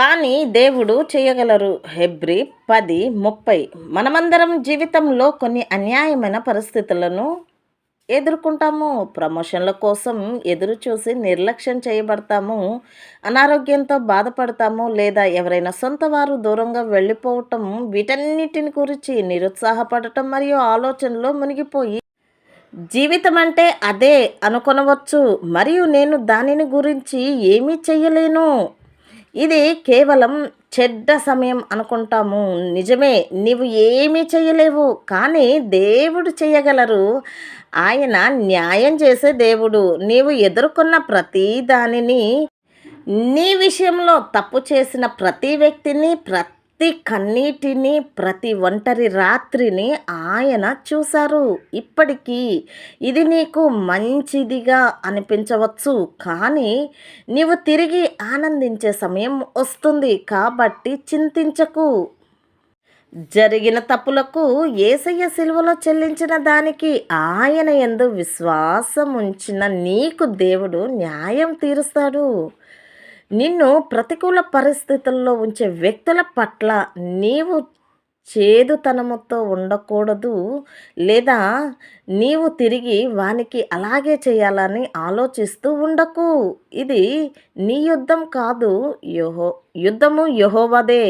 కానీ దేవుడు చేయగలరు. హెబ్రీ 10:30. మనమందరం జీవితంలో కొన్ని అన్యాయమైన పరిస్థితులను ఎదుర్కొంటాము. ప్రమోషన్ల కోసం ఎదురు చూసి నిర్లక్ష్యం చేయబడతాము. అనారోగ్యంతో బాధపడతాము, లేదా ఎవరైనా సొంత వారు దూరంగా వెళ్ళిపోవటం, వీటన్నిటిని గురించి నిరుత్సాహపడటం మరియు ఆలోచనలో మునిగిపోయి జీవితం అంటే అదే అనుకొనవచ్చు మరియు నేను దానిని గురించి ఏమీ చెయ్యలేను, ఇది కేవలం చెడ్డ సమయం అనుకుంటాము. నిజమే, నీవు ఏమీ చెయ్యలేవు, కానీ దేవుడు చెయ్యగలరు. ఆయన న్యాయం చేసే దేవుడు. నీవు ఎదుర్కొన్న ప్రతి దానిని, నీ విషయంలో తప్పు చేసిన ప్రతి వ్యక్తిని, ప్రతి కన్నీటిని, ప్రతి ఒంటరి రాత్రిని ఆయన చూశారు. ఇప్పటికీ ఇది నీకు మంచిదిగా అనిపించవచ్చు, కానీ నీవు తిరిగి ఆనందించే సమయం వస్తుంది. కాబట్టి చింతించకు. జరిగిన తప్పులకు యేసయ్య సిలువలో చెల్లించిన దానికి, ఆయన యందు విశ్వాసం ఉంచిన నీకు దేవుడు న్యాయం తీరుస్తాడు. నిన్ను ప్రతికూల పరిస్థితుల్లో ఉంచే వ్యక్తుల పట్ల నీవు చేదుతనముతో ఉండకూడదు, లేదా నీవు తిరిగి వానికి అలాగే చేయాలని ఆలోచిస్తూ ఉండకు. ఇది నీ యుద్ధం కాదు, యుద్ధము యెహోవాదే.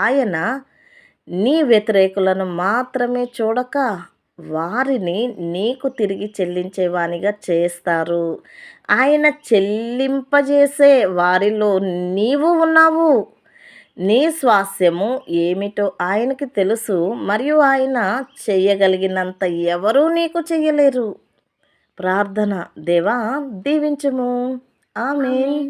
ఆయన నీ వ్యతిరేకులను మాత్రమే చూడక వారిని నీకు తిరిగి చెల్లించేవానిగా చేస్తారు. ఆయన చెల్లింపజేసే వారిలో నీవు ఉన్నావు. నీ స్వాస్యము ఏమిటో ఆయనకి తెలుసు, మరియు ఆయన చెయ్యగలిగినంత ఎవరూ నీకు చెయ్యలేరు. ప్రార్థన. దేవా, దీవించుము. ఆమేన్.